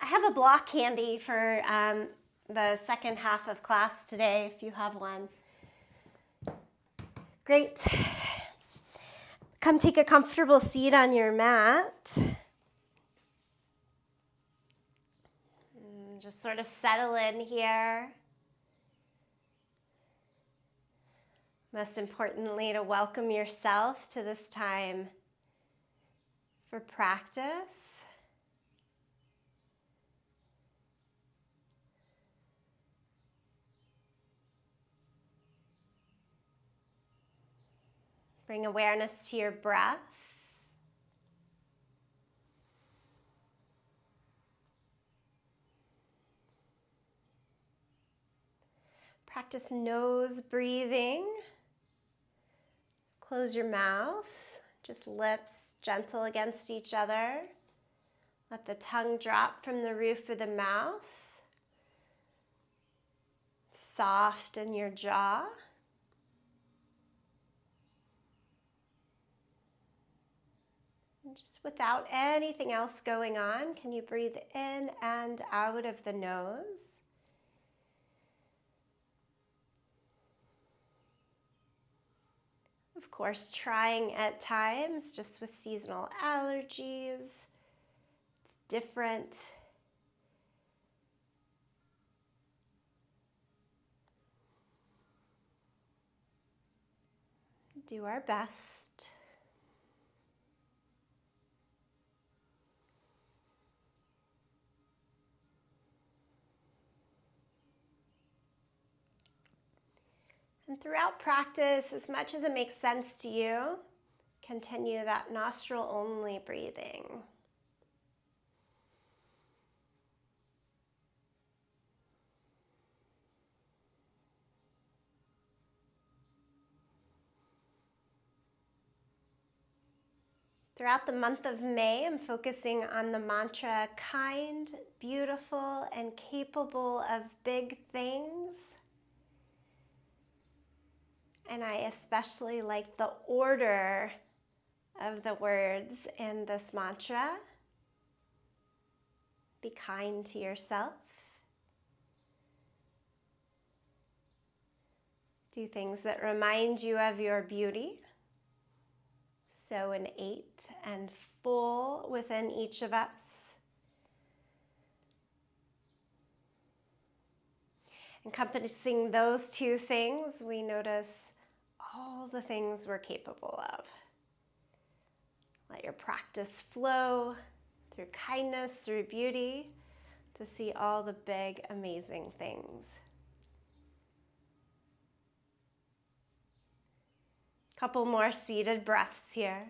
have a block handy for the second half of class today, if you have one. Great. Come take a comfortable seat on your mat. And just sort of settle in here. Most importantly, to welcome yourself to this time for practice. Bring awareness to your breath. Practice nose breathing. Close your mouth, just lips gentle against each other. Let the tongue drop from the roof of the mouth. Soften your jaw. And just without anything else going on, can you breathe in and out of the nose? Of course, trying at times, just with seasonal allergies, it's different. Do our best. And throughout practice, as much as it makes sense to you, continue that nostril-only breathing. Throughout the month of May, I'm focusing on the mantra, kind, beautiful, and capable of big things. And I especially like the order of the words in this mantra. Be kind to yourself. Do things that remind you of your beauty. So innate and full within each of us. Encompassing those two things, we notice all the things we're capable of. Let your practice flow through kindness, through beauty, to see all the big, amazing things. Couple more seated breaths here.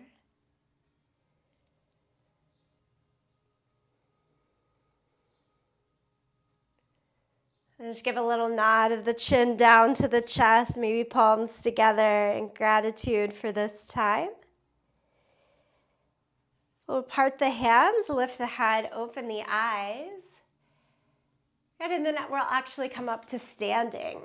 And just give a little nod of the chin down to the chest, maybe palms together in gratitude for this time. We'll part the hands, lift the head, open the eyes. And in a minute, we'll actually come up to standing.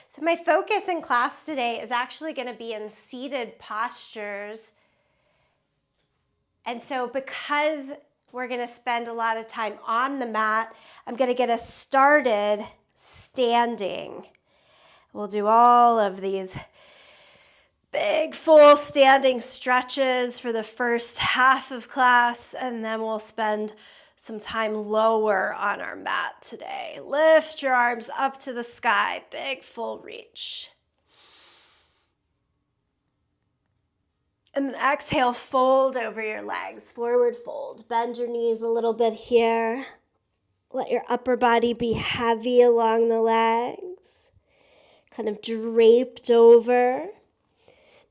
So my focus in class today is actually going to be in seated postures. And so because we're going to spend a lot of time on the mat, I'm going to get us started standing. We'll do all of these big full standing stretches for the first half of class, and then we'll spend some time lower on our mat today. Lift your arms up to the sky, big full reach. And then exhale, fold over your legs, forward fold. Bend your knees a little bit here. Let your upper body be heavy along the legs, kind of draped over.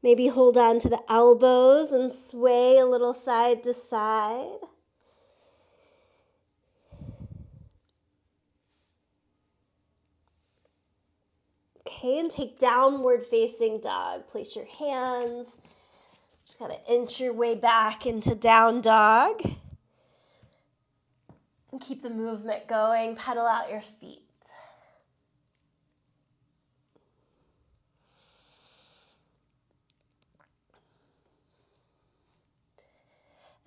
Maybe hold on to the elbows and sway a little side to side. Okay, and take downward facing dog. Place your hands. Just gotta inch your way back into down dog. And keep the movement going. Pedal out your feet.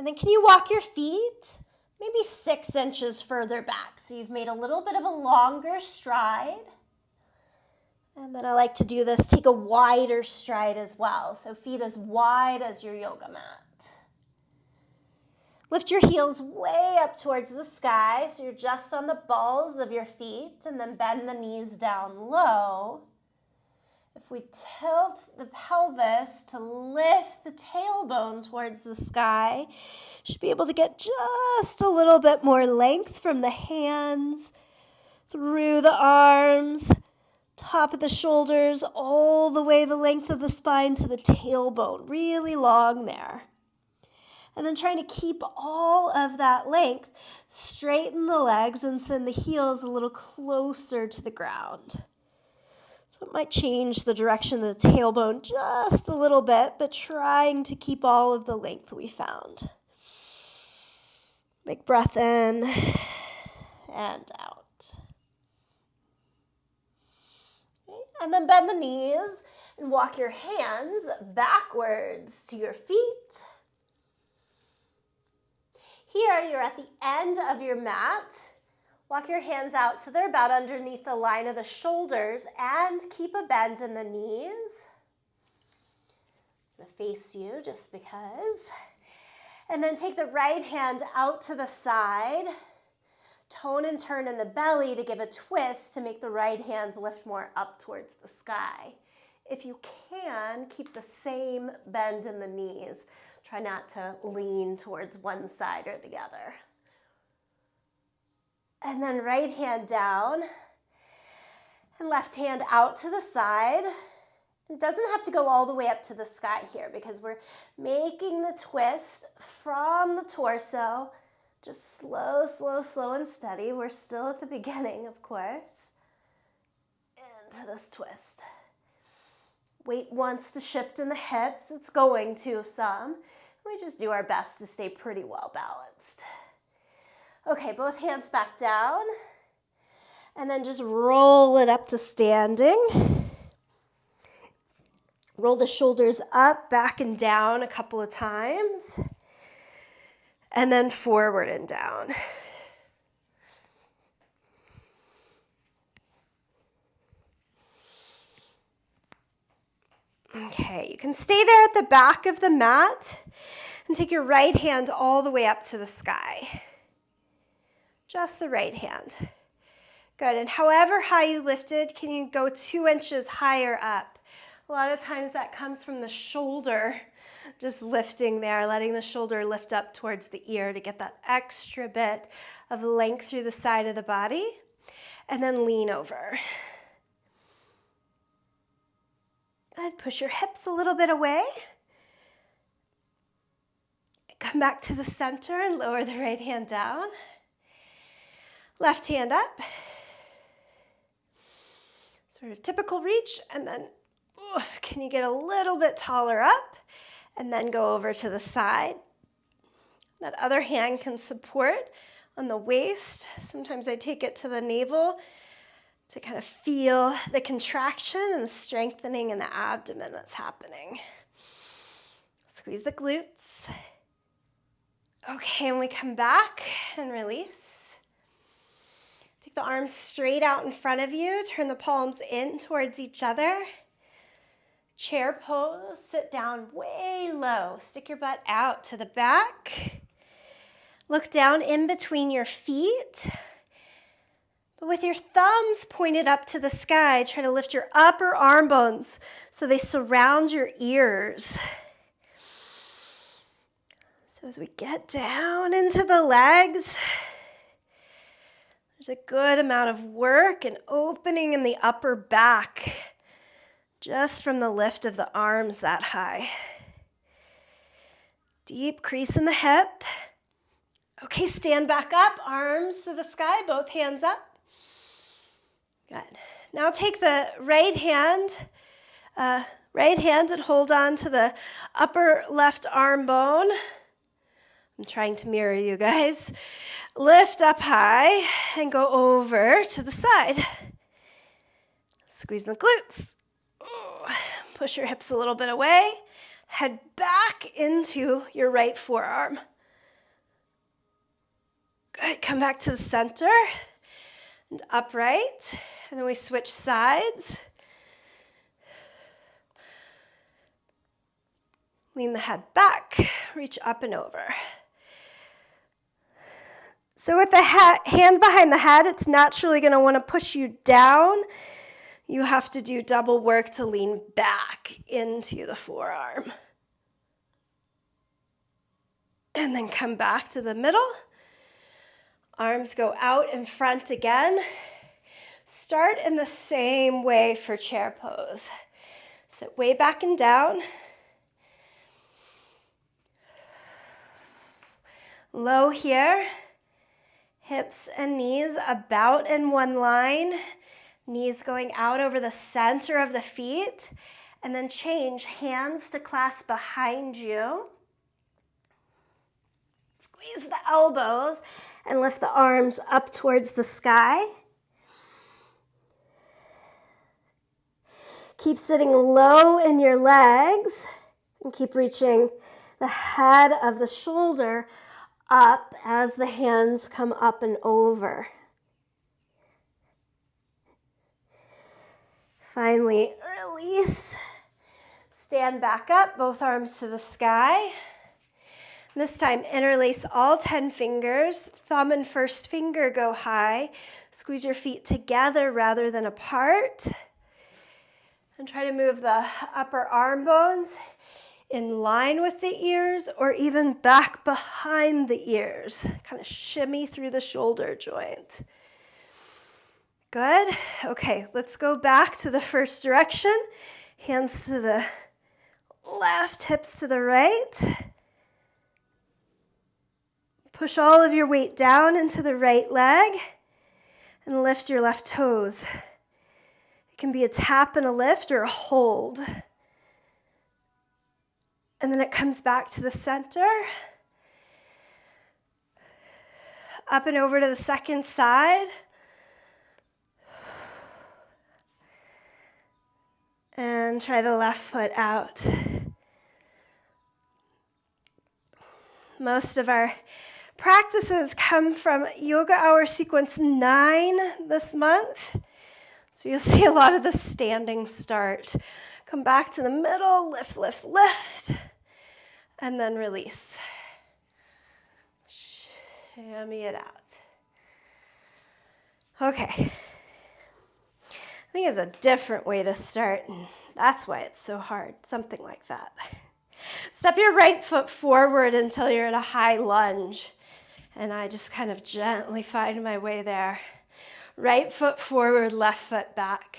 And then can you walk your feet maybe 6 inches further back? So you've made a little bit of a longer stride. And then I like to do this, take a wider stride as well. So feet as wide as your yoga mat. Lift your heels way up towards the sky, so you're just on the balls of your feet, and then bend the knees down low. If we tilt the pelvis to lift the tailbone towards the sky, you should be able to get just a little bit more length from the hands, through the arms, top of the shoulders, all the way the length of the spine to the tailbone, really long there. And then trying to keep all of that length, straighten the legs and send the heels a little closer to the ground. So it might change the direction of the tailbone just a little bit, but trying to keep all of the length we found. Big breath in and out. Okay. And then bend the knees and walk your hands backwards to your feet. Here, you're at the end of your mat. Walk your hands out so they're about underneath the line of the shoulders and keep a bend in the knees. I'm going to face you just because. And then take the right hand out to the side. Tone and turn in the belly to give a twist to make the right hand lift more up towards the sky. If you can, keep the same bend in the knees. Try not to lean towards one side or the other. And then right hand down and left hand out to the side. It doesn't have to go all the way up to the sky here because we're making the twist from the torso. Just slow, slow, slow and steady. We're still at the beginning, of course. Into this twist. Weight wants to shift in the hips. It's going to some. We just do our best to stay pretty well balanced. Okay, both hands back down. And then just roll it up to standing. Roll the shoulders up, back and down a couple of times. And then forward and down. Okay, you can stay there at the back of the mat and take your right hand all the way up to the sky. Just the right hand. Good, and however high you lifted, can you go 2 inches higher up? A lot of times that comes from the shoulder, just lifting there, letting the shoulder lift up towards the ear to get that extra bit of length through the side of the body, and then lean over. Good, push your hips a little bit away. Come back to the center and lower the right hand down. Left hand up. Sort of typical reach, and then can you get a little bit taller up and then go over to the side. That other hand can support on the waist. Sometimes I take it to the navel to kind of feel the contraction and the strengthening in the abdomen that's happening. Squeeze the glutes. Okay, and we come back and release. Take the arms straight out in front of you. Turn the palms in towards each other. Chair pose, sit down way low. Stick your butt out to the back. Look down in between your feet. But with your thumbs pointed up to the sky, try to lift your upper arm bones so they surround your ears. So as we get down into the legs, there's a good amount of work and opening in the upper back just from the lift of the arms that high. Deep crease in the hip. Okay, stand back up, arms to the sky, both hands up. Good. Now take the right hand and hold on to the upper left arm bone. I'm trying to mirror you guys. Lift up high and go over to the side. Squeeze the glutes. Push your hips a little bit away. Head back into your right forearm. Good, come back to the center and upright, and then we switch sides. Lean the head back, reach up and over. So with the hand behind the head, it's naturally going to want to push you down. You have to do double work to lean back into the forearm. And then come back to the middle. Arms go out in front again. Start in the same way for chair pose. Sit way back and down. Low here. Hips and knees about in one line. Knees going out over the center of the feet. And then change hands to clasp behind you. Squeeze the elbows and lift the arms up towards the sky. Keep sitting low in your legs and keep reaching the head of the shoulder up as the hands come up and over. Finally, release. Stand back up, both arms to the sky. This time, interlace all 10 fingers. Thumb and first finger go high. Squeeze your feet together rather than apart. And try to move the upper arm bones in line with the ears or even back behind the ears. Kind of shimmy through the shoulder joint. Good. Okay, let's go back to the first direction. Hands to the left, hips to the right. Push all of your weight down into the right leg and lift your left toes. It can be a tap and a lift or a hold. And then it comes back to the center. Up and over to the second side. And try the left foot out. Most of our practices come from Yoga Hour Sequence 9 this month. So you'll see a lot of the standing start. Come back to the middle, lift, lift, lift, and then release. Shimmy it out. Okay. I think it's a different way to start, and that's why it's so hard, something like that. Step your right foot forward until you're at a high lunge, and I just kind of gently find my way there. Right foot forward, left foot back,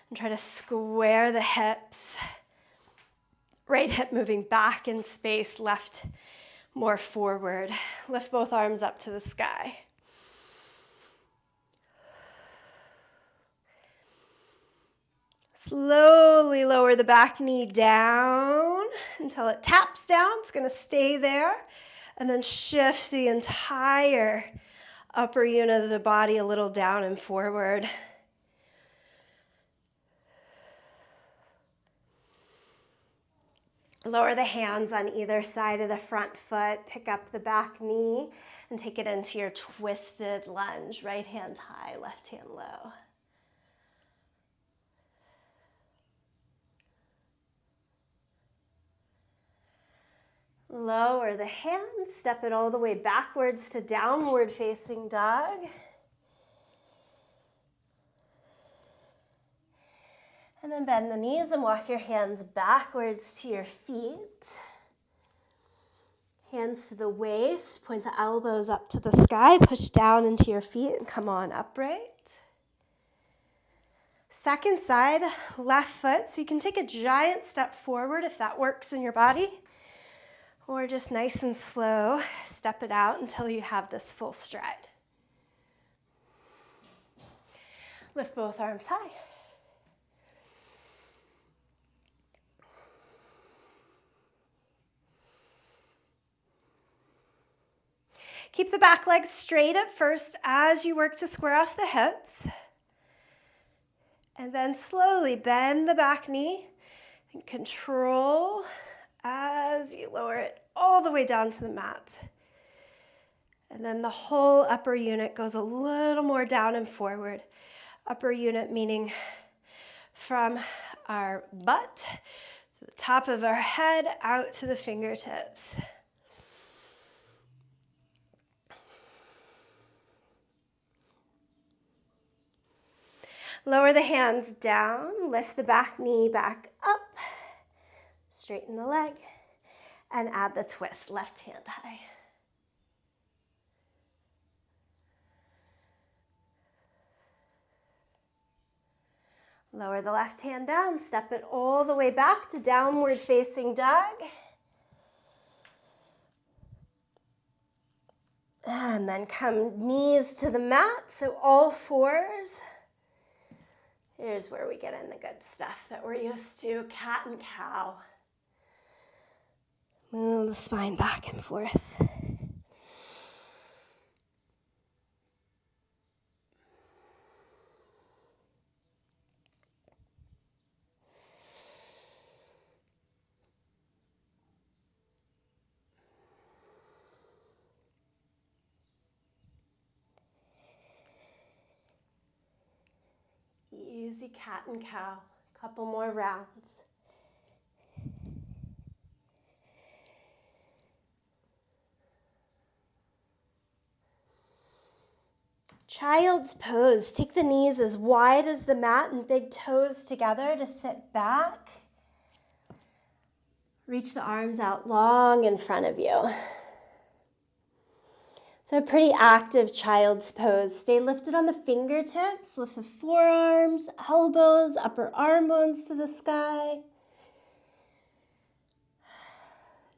and try to square the hips. Right hip moving back in space, left more forward. Lift both arms up to the sky. Slowly lower the back knee down until it taps down. It's going to stay there. And then shift the entire upper unit of the body a little down and forward. Lower the hands on either side of the front foot. Pick up the back knee and take it into your twisted lunge. Right hand high, left hand low. Lower the hands, step it all the way backwards to downward facing dog. And then bend the knees and walk your hands backwards to your feet. Hands to the waist, point the elbows up to the sky, push down into your feet and come on upright. Second side, left foot, so you can take a giant step forward if that works in your body. Or just nice and slow, step it out until you have this full stride. Lift both arms high. Keep the back leg straight at first as you work to square off the hips. And then slowly bend the back knee and control as you lower it all the way down to the mat. And then the whole upper unit goes a little more down and forward. Upper unit meaning from our butt to the top of our head out to the fingertips. Lower the hands down, lift the back knee back up, straighten the leg, and add the twist, left hand high. Lower the left hand down, step it all the way back to downward facing dog. And then come knees to the mat, so all fours. Here's where we get in the good stuff that we're used to, cat and cow. Move the spine back and forth. Easy cat and cow. Couple more rounds. Child's pose. Take the knees as wide as the mat and big toes together to sit back. Reach the arms out long in front of you. So a pretty active child's pose. Stay lifted on the fingertips. Lift the forearms, elbows, upper arm bones to the sky.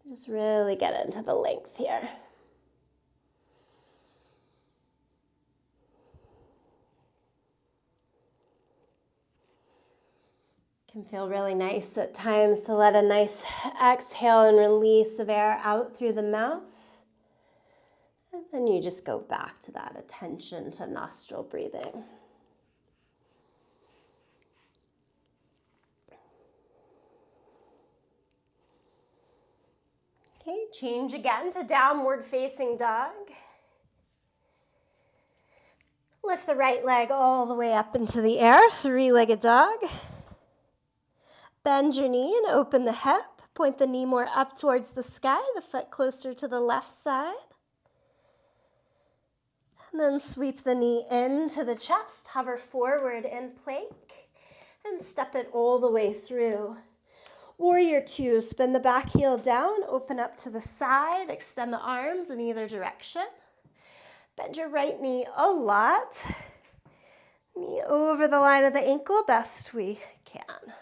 Just really get into the length here. Can feel really nice at times to let a nice exhale and release of air out through the mouth. And then you just go back to that attention to nostril breathing. Okay, change again to downward facing dog. Lift the right leg all the way up into the air, three-legged dog. Bend your knee and open the hip. Point the knee more up towards the sky, the foot closer to the left side. And then sweep the knee into the chest, hover forward in plank, and step it all the way through. Warrior two, spin the back heel down, open up to the side, extend the arms in either direction. Bend your right knee a lot. Knee over the line of the ankle, best we can.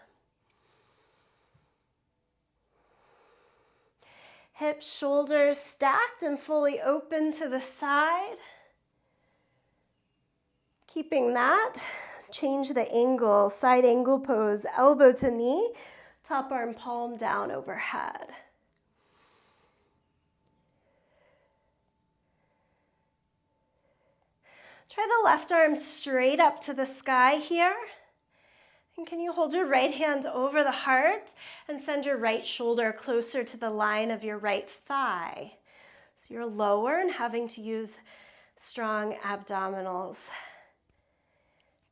Hips, shoulders stacked and fully open to the side. Keeping that, change the angle, side angle pose, elbow to knee, top arm palm down overhead. Try the left arm straight up to the sky here. And can you hold your right hand over the heart and send your right shoulder closer to the line of your right thigh? So you're lower and having to use strong abdominals.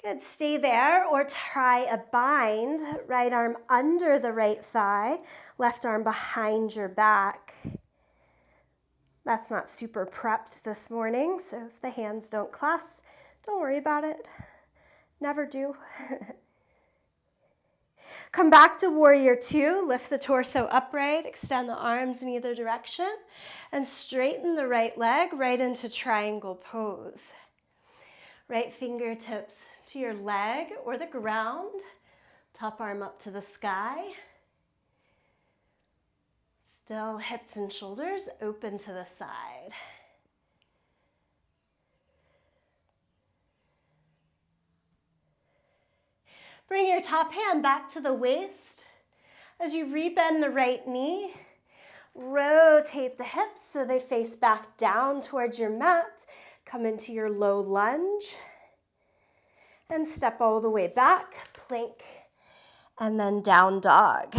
Good, stay there or try a bind, right arm under the right thigh, left arm behind your back. That's not super prepped this morning, so if the hands don't clasp, don't worry about it. Never do. Come back to warrior two, lift the torso upright, extend the arms in either direction, and straighten the right leg right into triangle pose. Right fingertips to your leg or the ground, top arm up to the sky. Still hips and shoulders open to the side. Bring your top hand back to the waist. As you rebend the right knee, rotate the hips so they face back down towards your mat. Come into your low lunge and step all the way back, plank, and then down dog.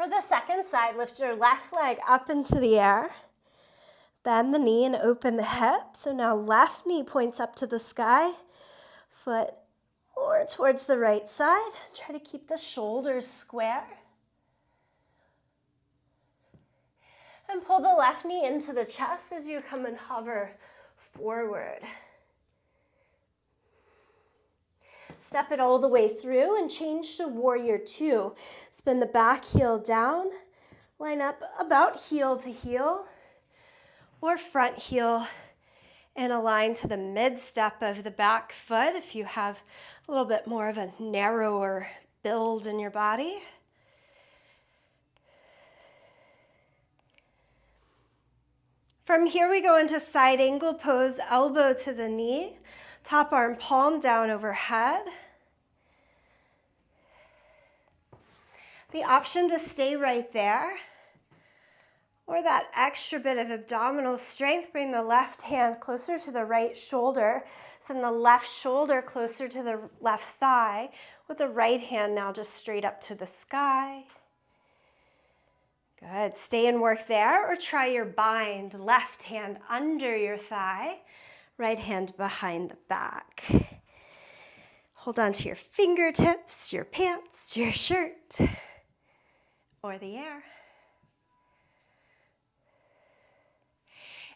For the second side, lift your left leg up into the air. Bend the knee and open the hip. So now left knee points up to the sky. Foot more towards the right side. Try to keep the shoulders square. And pull the left knee into the chest as you come and hover forward. Step it all the way through and change to warrior two. Spin the back heel down. Line up about heel to heel or front heel and align to the mid step of the back foot if you have a little bit more of a narrower build in your body. From here we go into side angle pose, elbow to the knee, top arm palm down overhead. The option to stay right there, or that extra bit of abdominal strength, bring the left hand closer to the right shoulder, send the left shoulder closer to the left thigh, with the right hand now just straight up to the sky. Good, stay and work there, or try your bind, left hand under your thigh, right hand behind the back. Hold on to your fingertips, your pants, your shirt, or the air.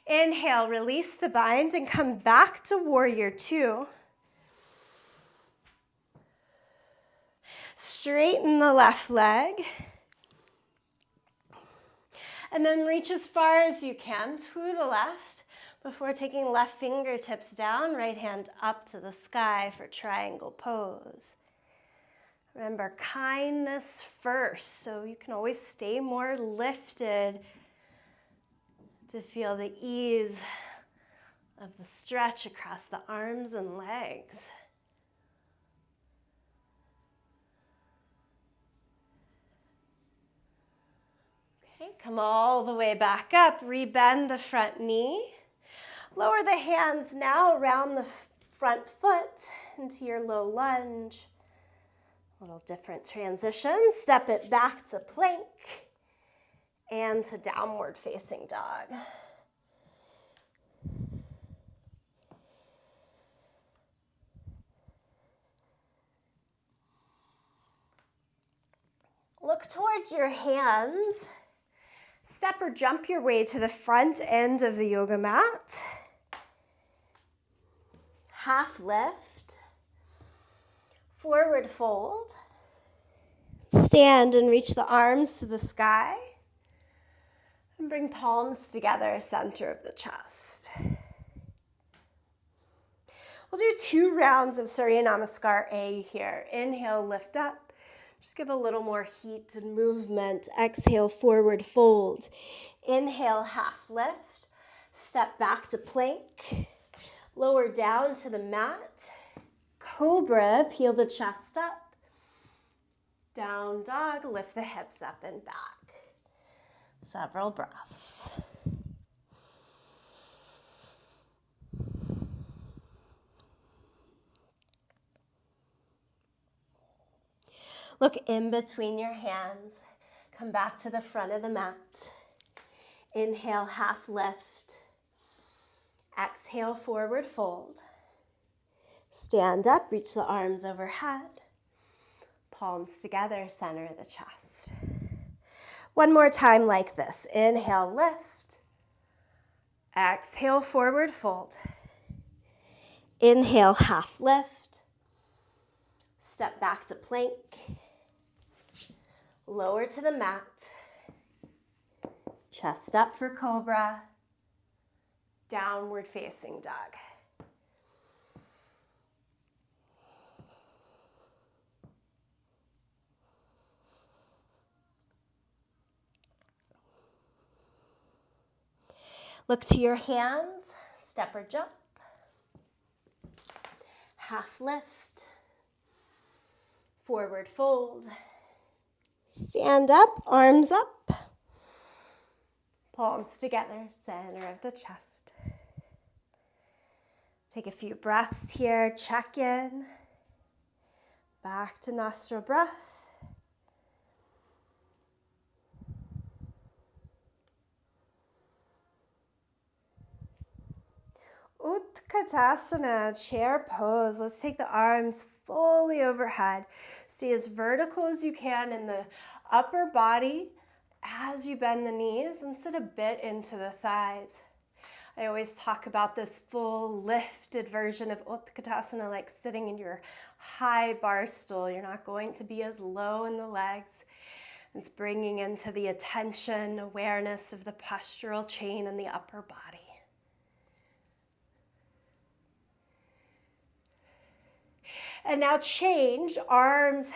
Inhale, release the bind and come back to warrior two. Straighten the left leg. And then reach as far as you can to the left before taking left fingertips down, right hand up to the sky for triangle pose. Remember, kindness first, so you can always stay more lifted to feel the ease of the stretch across the arms and legs. Okay, come all the way back up, rebend the front knee. Lower the hands now around the front foot into your low lunge. A little different transition. Step it back to plank and to downward facing dog. Look towards your hands. Step or jump your way to the front end of the yoga mat. Half lift. Forward fold. Stand and reach the arms to the sky. And bring palms together, center of the chest. We'll do 2 rounds of Surya Namaskar A here. Inhale, lift up. Just give a little more heat and movement. Exhale, forward fold. Inhale, half lift. Step back to plank. Lower down to the mat. Cobra, peel the chest up. Down dog, lift the hips up and back. Several breaths. Look in between your hands. Come back to the front of the mat. Inhale, half lift. Exhale, forward fold. Stand up, reach the arms overhead. Palms together, center of the chest. One more time like this. Inhale, lift. Exhale, forward fold. Inhale, half lift. Step back to plank. Lower to the mat. Chest up for cobra. Downward facing dog. Look to your hands, step or jump. Half lift. Forward fold. Stand up, arms up. Palms together, center of the chest. Take a few breaths here, check in. Back to nostril breath. Utkatasana, chair pose. Let's take the arms fully overhead. Stay as vertical as you can in the upper body as you bend the knees and sit a bit into the thighs. I always talk about this full lifted version of Utkatasana, like sitting in your high bar stool. You're not going to be as low in the legs. It's bringing into the attention, awareness of the postural chain in the upper body. And now change arms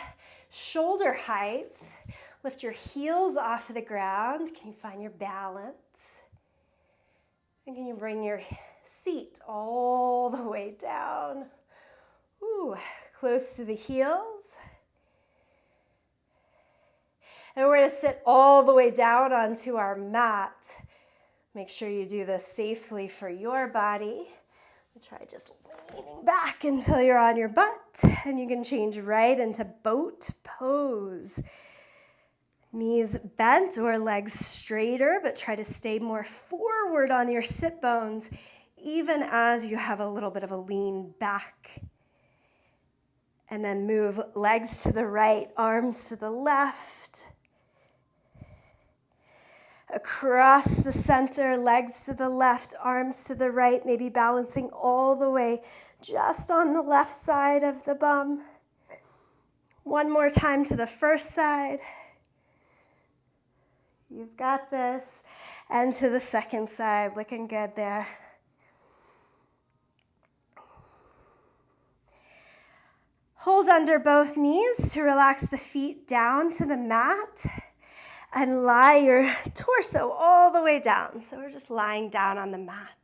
shoulder height. Lift your heels off the ground. Can you find your balance? And can you bring your seat all the way down? Ooh, close to the heels. And we're going to sit all the way down onto our mat. Make sure you do this safely for your body. Try just leaning back until you're on your butt, and you can change right into boat pose. Knees bent or legs straighter, but try to stay more forward on your sit bones, even as you have a little bit of a lean back. And then move legs to the right, arms to the left. Across the center, legs to the left, arms to the right, maybe balancing all the way just on the left side of the bum. One more time to the first side. You've got this. And to the second side, looking good there. Hold under both knees to relax the feet down to the mat. And lie your torso all the way down. So we're just lying down on the mat.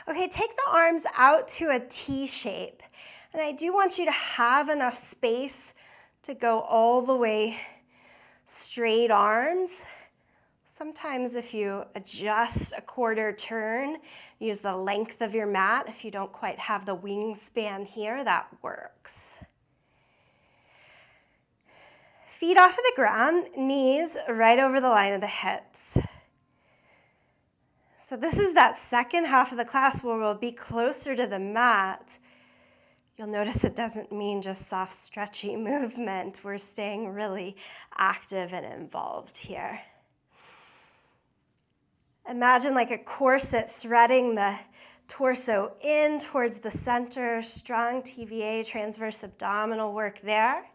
Okay, take the arms out to a T shape. And I do want you to have enough space to go all the way straight arms. Sometimes if you adjust a quarter turn, use the length of your mat. If you don't quite have the wingspan here, that works. Feet off of the ground, knees right over the line of the hips. So this is that second half of the class where we'll be closer to the mat. You'll notice it doesn't mean just soft, stretchy movement. We're staying really active and involved here. Imagine like a corset threading the torso in towards the center, strong TVA, transverse abdominal work there.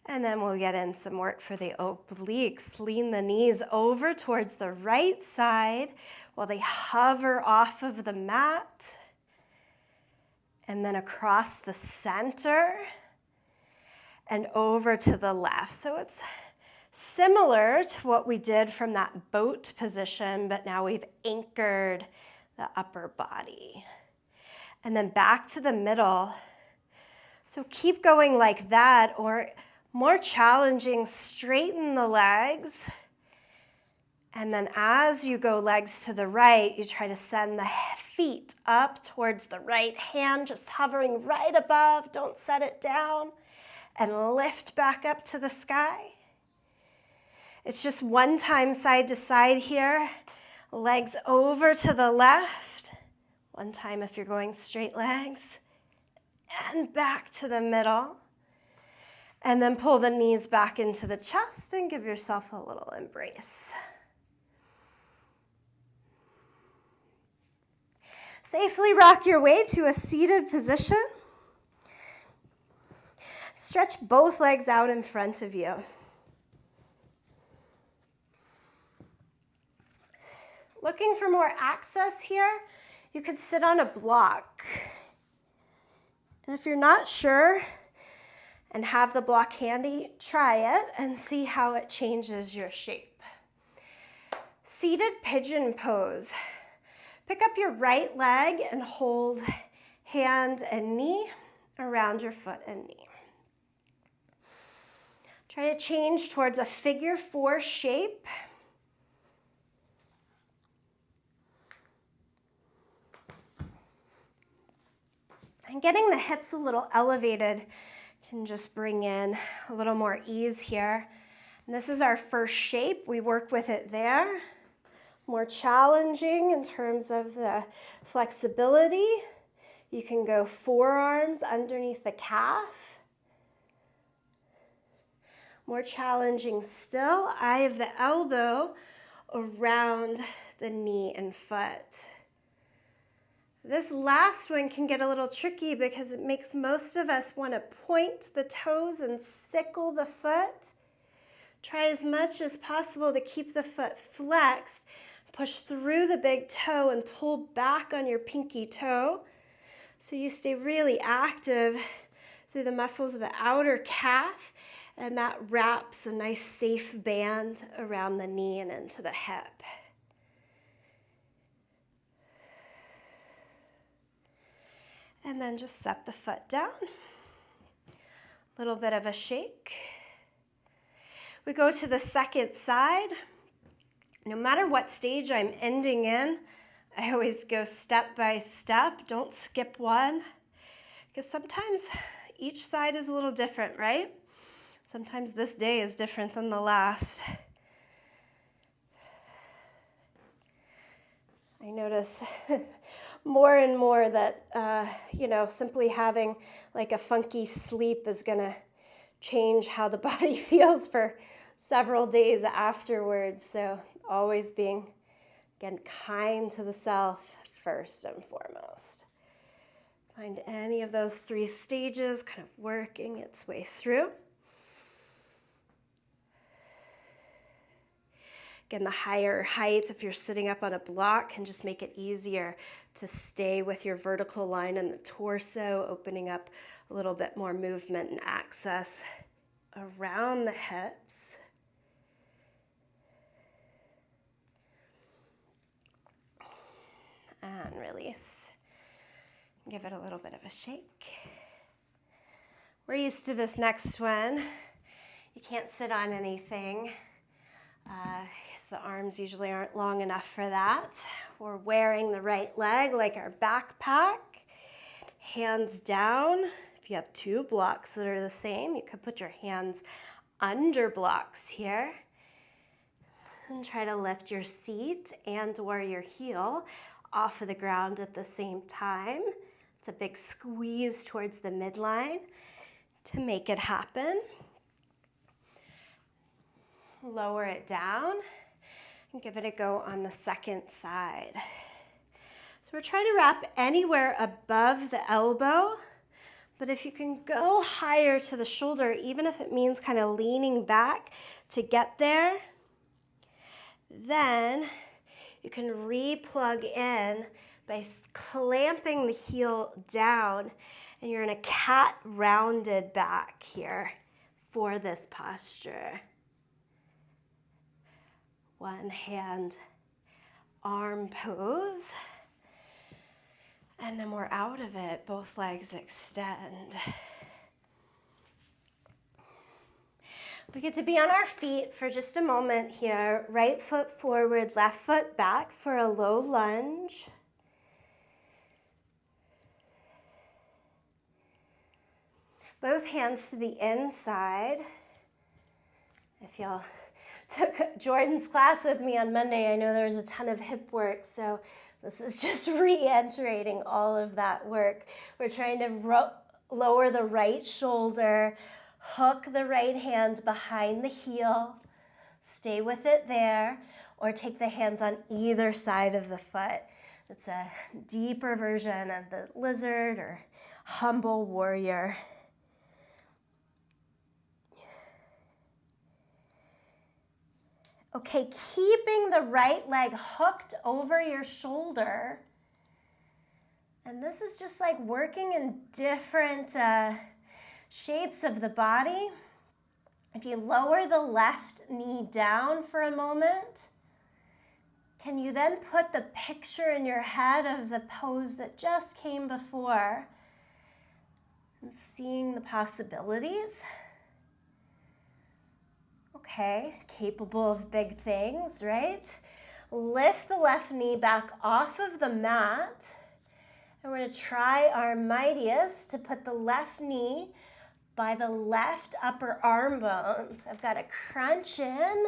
And then we'll get in some work for the obliques. Lean the knees over towards the right side while they hover off of the mat. And then across the center and over to the left. So it's similar to what we did from that boat position, but now we've anchored the upper body. And then back to the middle. So keep going like that, or more challenging, straighten the legs. And then as you go legs to the right, you try to send the feet up towards the right hand, just hovering right above. Don't set it down. And lift back up to the sky. It's just one time side to side here. Legs over to the left. One time if you're going straight legs. And back to the middle. And then pull the knees back into the chest and give yourself a little embrace. Safely rock your way to a seated position. Stretch both legs out in front of you. Looking for more access here, you could sit on a block. And if you're not sure, and have the block handy, try it and see how it changes your shape. Seated pigeon pose. Pick up your right leg and hold hand and knee around your foot and knee. Try to change towards a figure 4 shape. And getting the hips a little elevated can just bring in a little more ease here. And this is our first shape. We work with it there. More challenging in terms of the flexibility, you can go forearms underneath the calf. More challenging still, eye of the elbow around the knee and foot. This last one can get a little tricky because it makes most of us want to point the toes and sickle the foot. Try as much as possible to keep the foot flexed. Push through the big toe and pull back on your pinky toe so you stay really active through the muscles of the outer calf, and that wraps a nice safe band around the knee and into the hip. And then just set the foot down. A little bit of a shake. We go to the second side. No matter what stage I'm ending in, I always go step by step. Don't skip one. Because sometimes each side is a little different, right? Sometimes this day is different than the last. I notice more and more that, simply having like a funky sleep is going to change how the body feels for several days afterwards. So always being, again, kind to the self first and foremost. Find any of those three stages kind of working its way through. Again, the higher height, if you're sitting up on a block, can just make it easier to stay with your vertical line in the torso, opening up a little bit more movement and access around the hips. And release. Give it a little bit of a shake. We're used to this next one. You can't sit on anything. The arms usually aren't long enough for that. We're wearing the right leg like our backpack. Hands down. If you have two blocks that are the same, you could put your hands under blocks here. And try to lift your seat and or your heel off of the ground at the same time. It's a big squeeze towards the midline to make it happen. Lower it down and give it a go on the second side. So we're trying to wrap anywhere above the elbow, but if you can go higher to the shoulder, even if it means kind of leaning back to get there, then you can re-plug in by clamping the heel down, and you're in a cat rounded back here for this posture. One hand arm pose, and then we're out of it. Both legs extend. We get to be on our feet for just a moment here. Right foot forward, left foot back for a low lunge. Both hands to the inside. If y'all took Jordan's class with me on Monday, I know there was a ton of hip work, so this is just reiterating all of that work. We're trying to lower the right shoulder, hook the right hand behind the heel, stay with it there, or take the hands on either side of the foot. It's a deeper version of the lizard or humble warrior. Okay, keeping the right leg hooked over your shoulder. And this is just like working in different shapes of the body. If you lower the left knee down for a moment, can you then put the picture in your head of the pose that just came before and seeing the possibilities? Okay, capable of big things, right? Lift the left knee back off of the mat. And we're going to try our mightiest to put the left knee by the left upper arm bones. I've got to crunch in,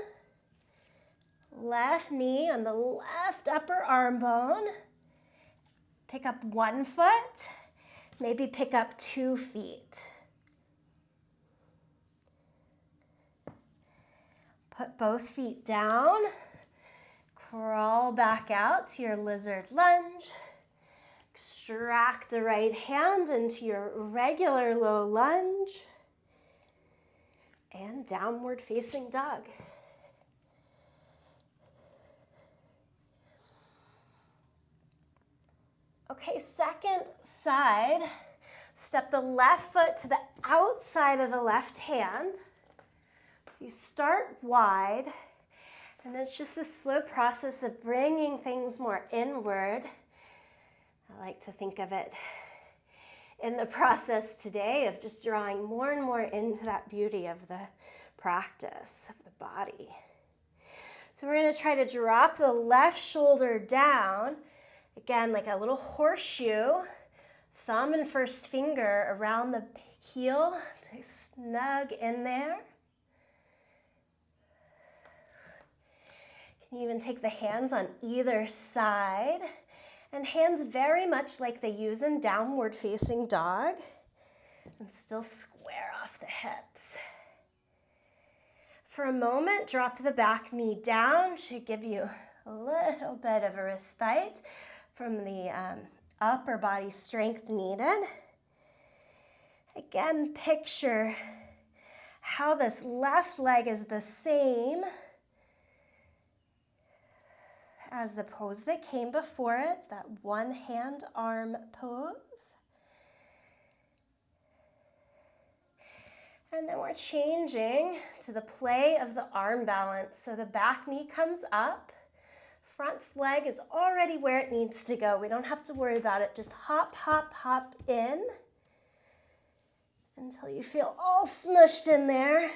Left knee on the left upper arm bone. Pick up 1 foot, maybe pick up 2 feet. Put both feet down. Crawl back out to your lizard lunge. Extract the right hand into your regular low lunge. And downward facing dog. Okay, second side. Step the left foot to the outside of the left hand. So you start wide, and it's just this slow process of bringing things more inward. I like to think of it in the process today of just drawing more and more into that beauty of the practice of the body. So we're going to try to drop the left shoulder down, again, like a little horseshoe, thumb and first finger around the heel to snug in there. You can even take the hands on either side, and hands very much like they use in downward facing dog, and still square off the hips. For a moment, drop the back knee down. Should give you a little bit of a respite from the upper body strength needed. Again, picture how this left leg is the same as the pose that came before it, that one hand arm pose. And then we're changing to the play of the arm balance. So the back knee comes up, front leg is already where it needs to go. We don't have to worry about it. Just hop, hop, hop in until you feel all smushed in there,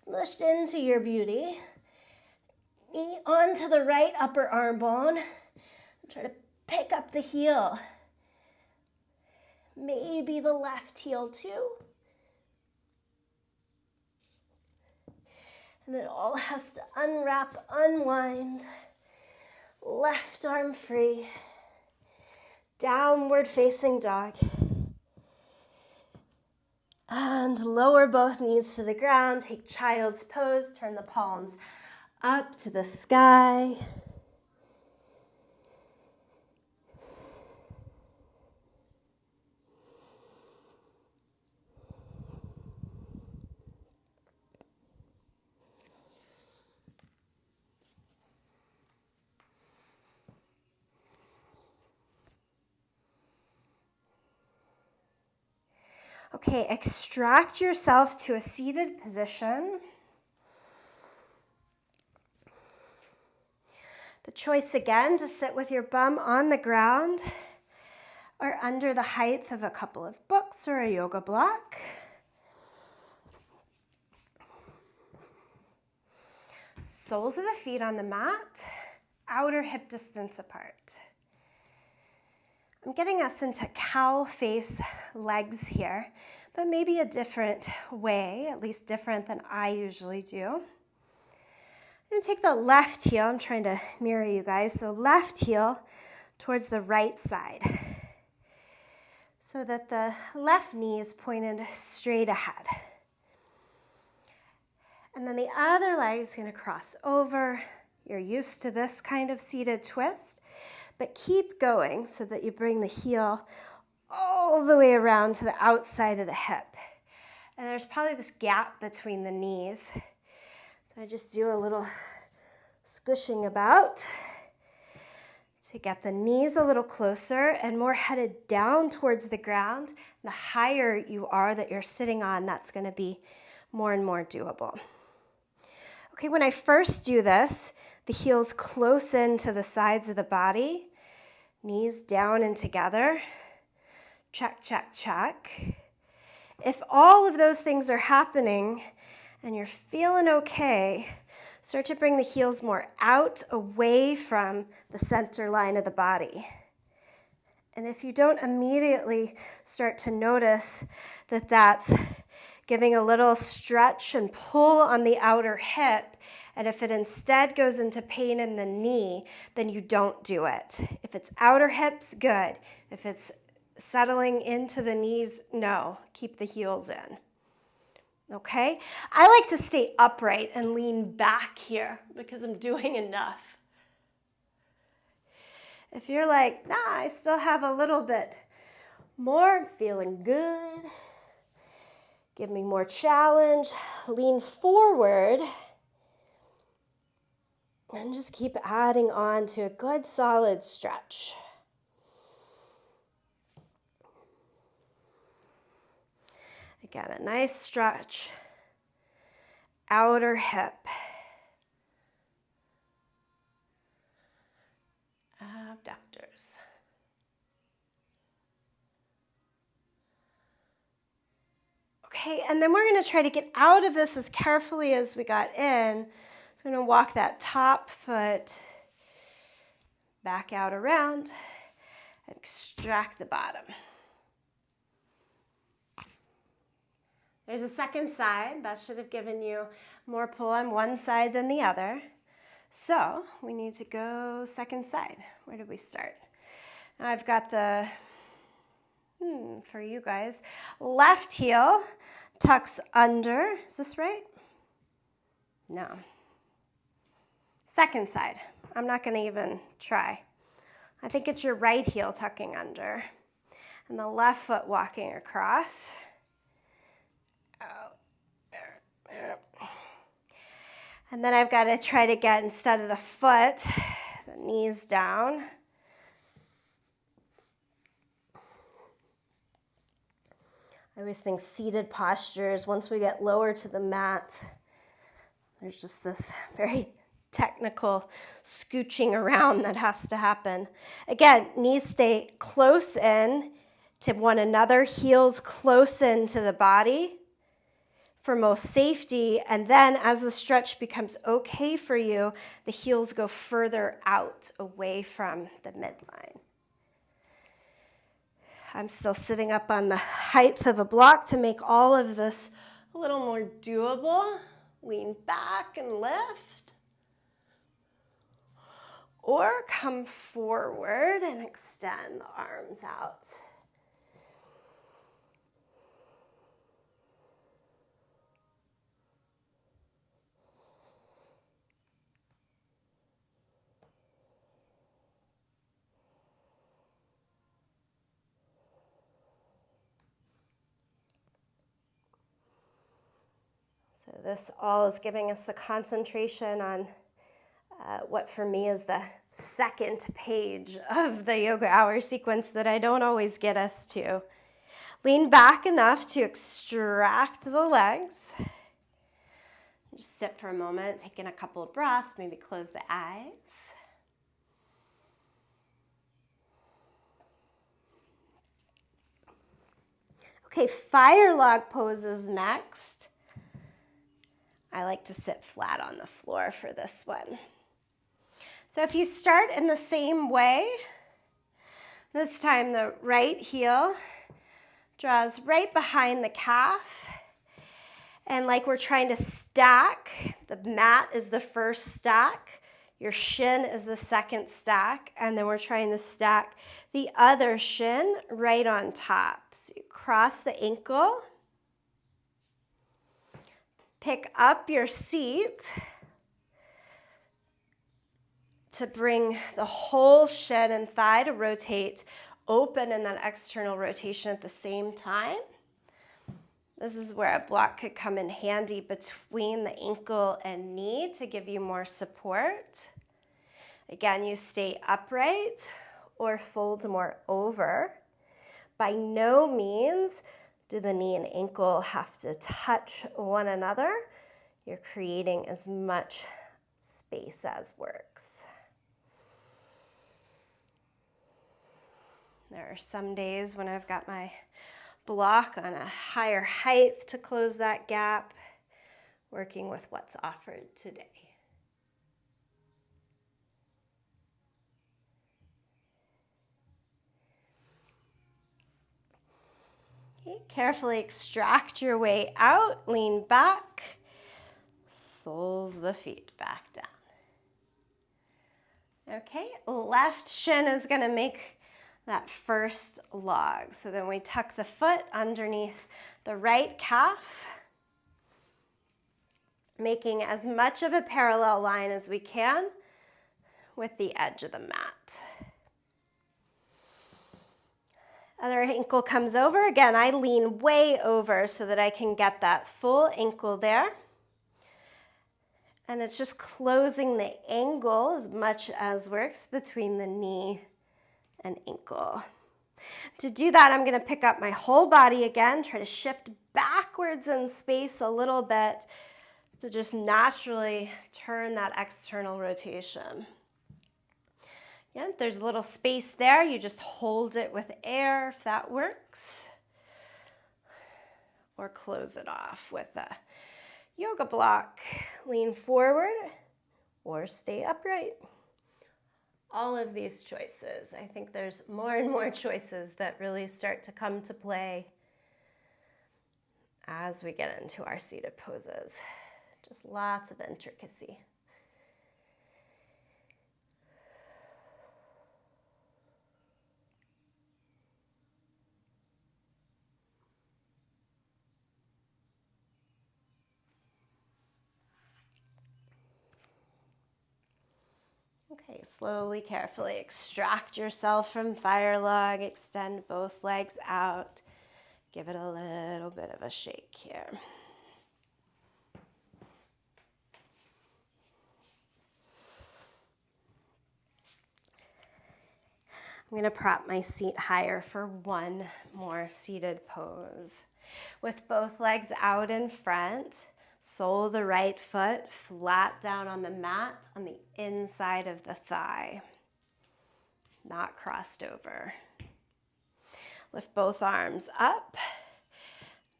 smushed into your beauty. Knee onto the right upper arm bone. Try to pick up the heel. Maybe the left heel too. And it all has to unwrap, unwind. Left arm free. Downward facing dog. And lower both knees to the ground. Take child's pose. Turn the palms up to the sky. Okay, extract yourself to a seated position. The choice again to sit with your bum on the ground or under the height of a couple of books or a yoga block. Soles of the feet on the mat, outer hip distance apart. I'm getting us into cow face legs here, but maybe a different way, at least different than I usually do. I'm going to take the left heel, I'm trying to mirror you guys, so left heel towards the right side so that the left knee is pointed straight ahead. And then the other leg is going to cross over. You're used to this kind of seated twist, but keep going so that you bring the heel all the way around to the outside of the hip. And there's probably this gap between the knees. So I just do a little squishing about to get the knees a little closer and more headed down towards the ground. The higher you are that you're sitting on, that's going to be more and more doable. Okay, when I first do this, the heels close into the sides of the body, knees down and together. Check, check, check. If all of those things are happening and you're feeling okay, start to bring the heels more out, away from the center line of the body. And if you don't immediately start to notice that that's giving a little stretch and pull on the outer hip. And if it instead goes into pain in the knee, then you don't do it. If it's outer hips, good. If it's settling into the knees, no, keep the heels in. Okay? I like to stay upright and lean back here because I'm doing enough. If you're like, nah, I still have a little bit more, I'm feeling good, give me more challenge, lean forward, and just keep adding on to a good solid stretch. Again, a nice stretch, outer hip, abductors. Okay, and then we're going to try to get out of this as carefully as we got in. So I'm going to walk that top foot back out around and extract the bottom. There's a second side. That should have given you more pull on one side than the other. So we need to go second side. Where did we start? Now I've got the, for you guys, left heel tucks under. Is this right? No. Second side. I'm not going to even try. I think it's your right heel tucking under and the left foot walking across. Out, there. And then I've got to try to get, instead of the foot, the knees down. I always think seated postures, once we get lower to the mat, there's just this very technical scooching around that has to happen. Again, knees stay close in to one another, heels close into the body for most safety. And then as the stretch becomes okay for you, the heels go further out away from the midline. I'm still sitting up on the height of a block to make all of this a little more doable. Lean back and lift. Or come forward and extend the arms out. So this all is giving us the concentration on what for me is the second page of the yoga hour sequence that I don't always get us to. Lean back enough to extract the legs. Just sit for a moment, taking a couple of breaths, maybe close the eyes. Okay, fire log pose is next. I like to sit flat on the floor for this one. So if you start in the same way, this time the right heel draws right behind the calf. And like we're trying to stack, the mat is the first stack, your shin is the second stack, and then we're trying to stack the other shin right on top. So you cross the ankle, pick up your seat to bring the whole shin and thigh to rotate open in that external rotation at the same time. This is where a block could come in handy between the ankle and knee to give you more support. Again, you stay upright or fold more over. By no means do the knee and ankle have to touch one another. You're creating as much space as works. There are some days when I've got my block on a higher height to close that gap, working with what's offered today. Okay, carefully extract your way out, lean back, soles of the feet back down. Okay, left shin is gonna make that first log. So then we tuck the foot underneath the right calf, making as much of a parallel line as we can with the edge of the mat. Other ankle comes over. Again, I lean way over so that I can get that full ankle there. And it's just closing the angle as much as works between the knee and ankle. To do that, I'm going to pick up my whole body again, try to shift backwards in space a little bit to just naturally turn that external rotation. Yeah, there's a little space there. You just hold it with air if that works. Or close it off with a yoga block. Lean forward or stay upright. All of these choices. I think there's more and more choices that really start to come to play as we get into our seated poses. Just lots of intricacy. Okay, slowly, carefully extract yourself from fire log, extend both legs out. Give it a little bit of a shake here. I'm going to prop my seat higher for one more seated pose. With both legs out in front, sole of the right foot flat down on the mat on the inside of the thigh, not crossed over. Lift both arms up.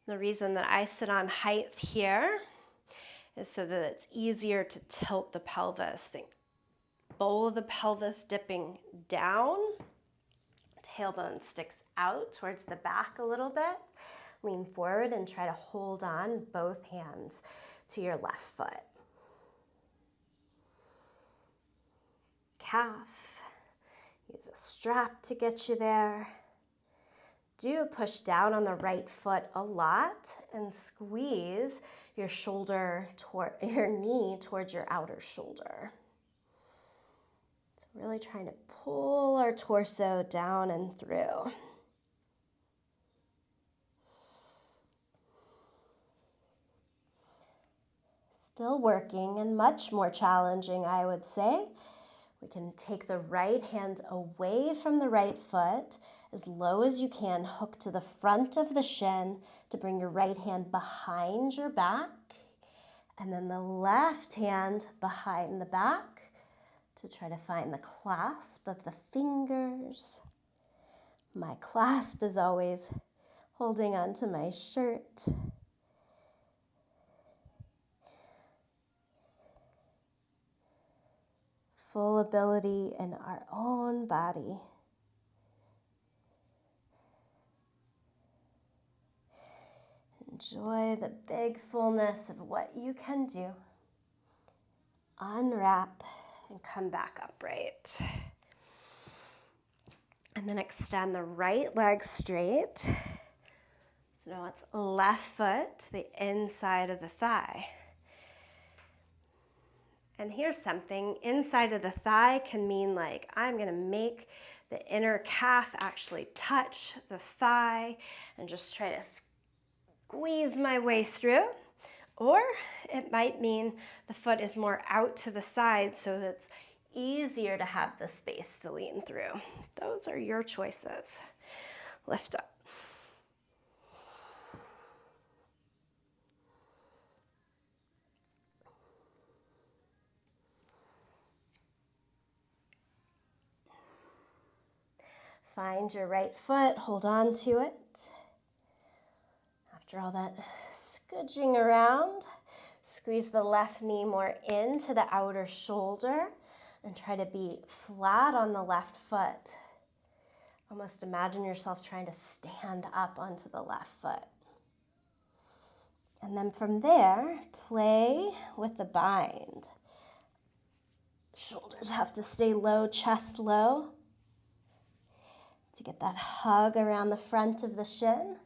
The reason that I sit on height here is so that it's easier to tilt the pelvis. Think bowl of the pelvis dipping down. Tailbone sticks out towards the back a little bit. Lean forward and try to hold on both hands to your left foot. Calf. Use a strap to get you there. Do push down on the right foot a lot and squeeze your shoulder toward your knee towards your outer shoulder. So really trying to pull our torso down and through. Still working and much more challenging, I would say. We can take the right hand away from the right foot as low as you can, hook to the front of the shin to bring your right hand behind your back, and then the left hand behind the back to try to find the clasp of the fingers. My clasp is always holding onto my shirt. Full ability in our own body. Enjoy the big fullness of what you can do. Unwrap and come back upright. And then extend the right leg straight. So now it's left foot to the inside of the thigh. And here's something, inside of the thigh can mean like I'm gonna make the inner calf actually touch the thigh and just try to squeeze my way through. Or it might mean the foot is more out to the side so that it's easier to have the space to lean through. Those are your choices. Lift up. Find your right foot, hold on to it. After all that scudging around, squeeze the left knee more into the outer shoulder and try to be flat on the left foot Almost imagine yourself trying to stand up onto the left foot. And then from there, play with the bind. Shoulders have to stay low, chest low, to get that hug around the front of the shin.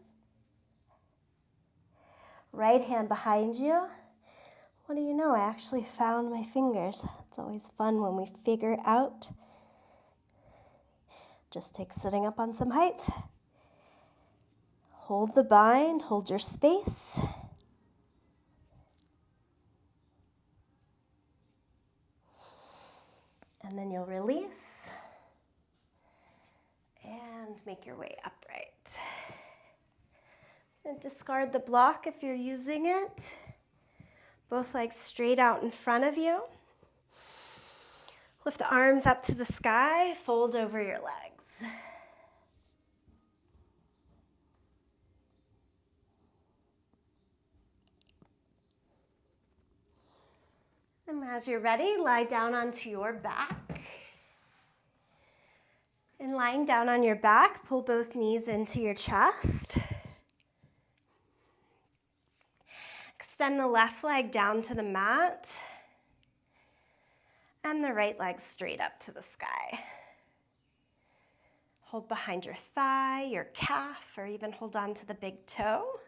Right hand behind you. What do you know? I actually found my fingers. It's always fun when we figure out. Just take sitting up on some height. Hold the bind, hold your space. And then you'll release and make your way upright. And discard the block if you're using it. Both legs straight out in front of you. Lift the arms up to the sky, fold over your legs. And as you're ready, lie down onto your back. And lying down on your back, pull both knees into your chest. Extend the left leg down to the mat. And the right leg straight up to the sky. Hold behind your thigh, your calf, or even hold on to the big toe.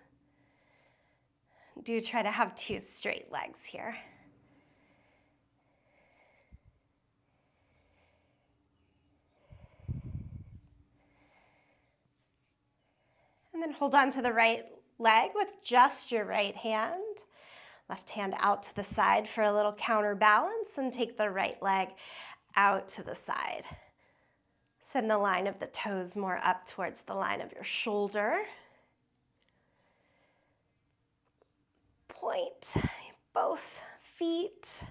Do try to have 2 straight legs here. And then hold on to the right leg with just your right hand. Left hand out to the side for a little counterbalance, and take the right leg out to the side. Send the line of the toes more up towards the line of your shoulder. Point both feet.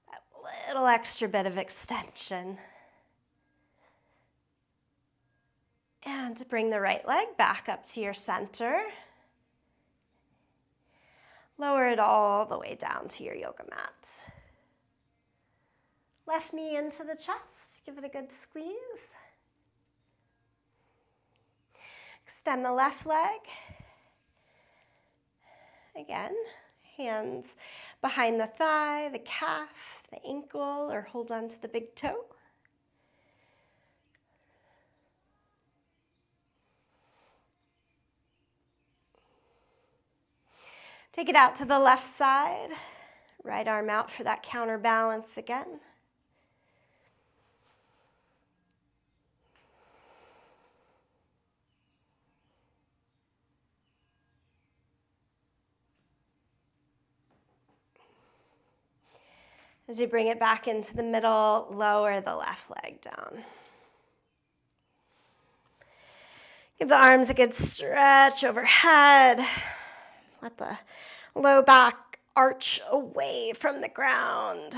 That little extra bit of extension. And bring the right leg back up to your center. Lower it all the way down to your yoga mat. Left knee into the chest. Give it a good squeeze. Extend the left leg. Again, hands behind the thigh, the calf, the ankle, or hold on to the big toe. Take it out to the left side. Right arm out for that counterbalance again. As you bring it back into the middle, lower the left leg down. Give the arms a good stretch overhead. Let the low back arch away from the ground.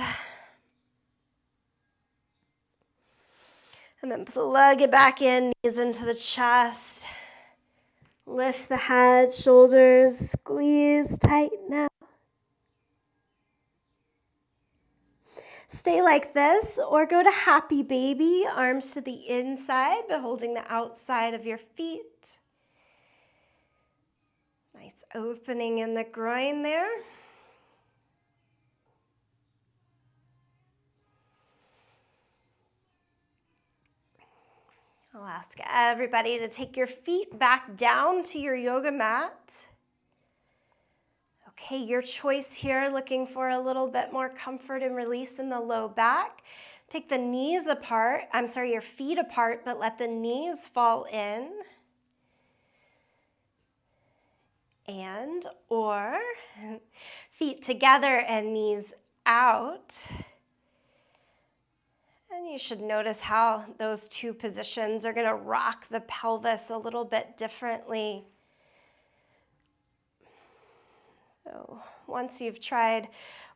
And then plug it back in, knees into the chest. Lift the head, shoulders, squeeze tight now. Stay like this, or go to happy baby, arms to the inside, but holding the outside of your feet. Nice opening in the groin there. I'll ask everybody to take your feet back down to your yoga mat. Okay, your choice here, looking for a little bit more comfort and release in the low back. Take the knees apart, your feet apart, but let the knees fall in. And, or, feet together and knees out. And you should notice how those 2 positions are going to rock the pelvis a little bit differently. So once you've tried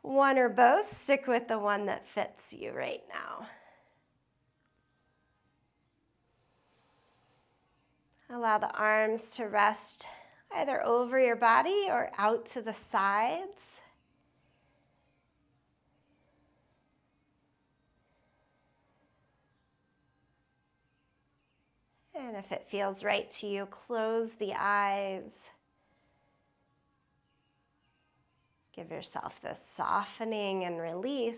one or both, stick with the one that fits you right now. Allow the arms to rest either over your body or out to the sides. And if it feels right to you, close the eyes. Give yourself this softening and release.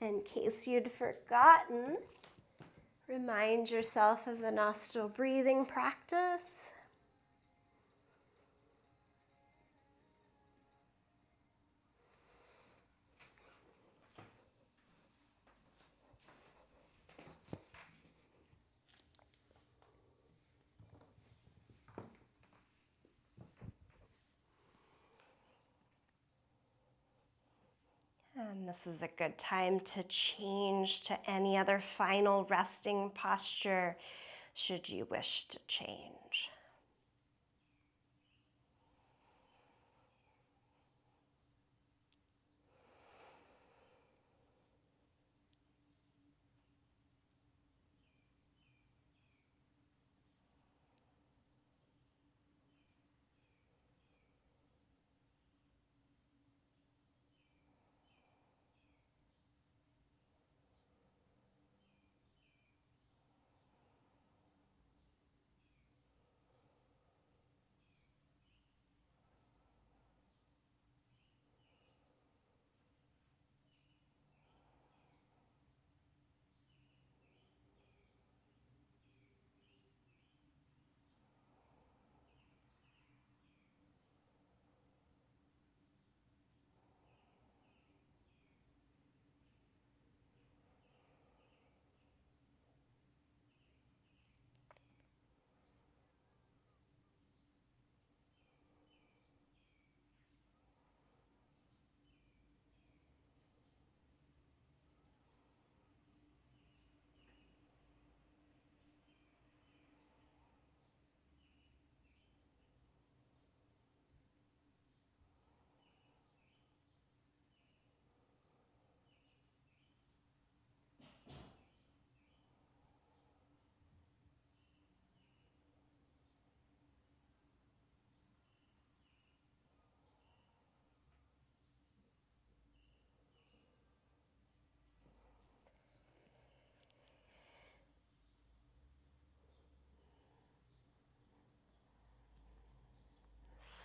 In case you'd forgotten, remind yourself of the nostril breathing practice. And this is a good time to change to any other final resting posture should you wish to change.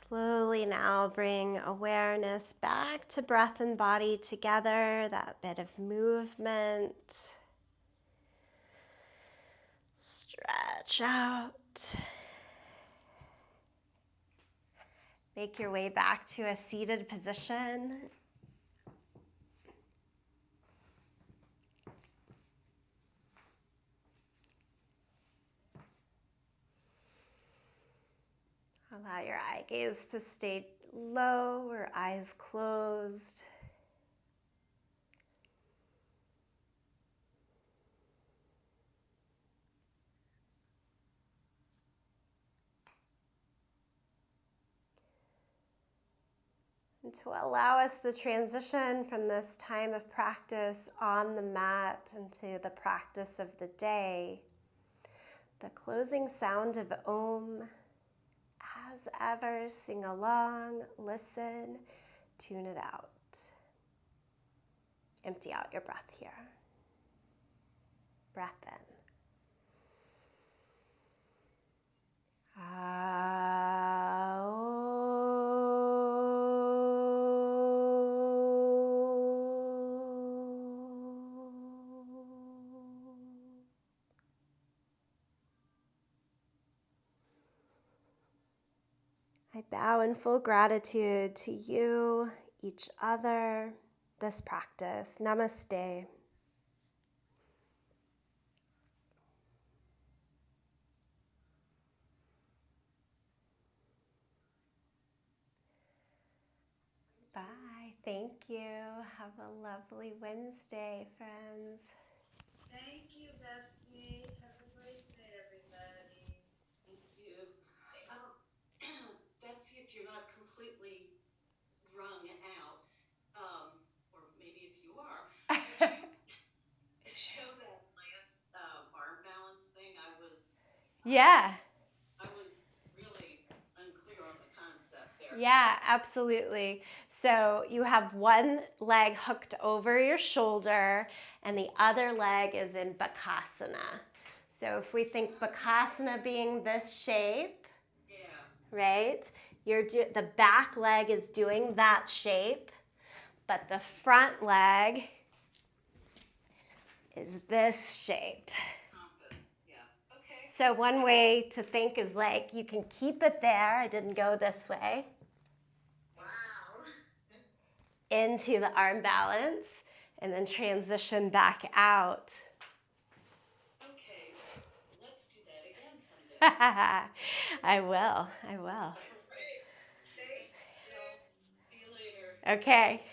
Slowly now bring awareness back to breath and body together, that bit of movement. Stretch out. Make your way back to a seated position. Allow your eye gaze to stay low or eyes closed. And to allow us the transition from this time of practice on the mat into the practice of the day, the closing sound of Om. As ever, sing along, listen, tune it out. Empty out your breath here. Breath in. I bow in full gratitude to you, each other, this practice. Namaste. Bye. Thank you. Have a lovely Wednesday, friends. Thank you, Bethany. Have a great day, everybody. Thank you. Betsy, if you're not completely wrung out, or maybe if you are, could you show that last arm balance thing? Yeah. I was really unclear on the concept there. Yeah, absolutely. So you have one leg hooked over your shoulder and the other leg is in Bakasana. So if we think Bakasana being this shape, Yeah. right? The back leg is doing that shape, but the front leg is this shape. Compass. Yeah. Okay. So one way to think is like you can keep it there. I didn't go this way. Wow. Into the arm balance and then transition back out. Okay. Let's do that again someday. I will. Great. Okay. See you later. Okay.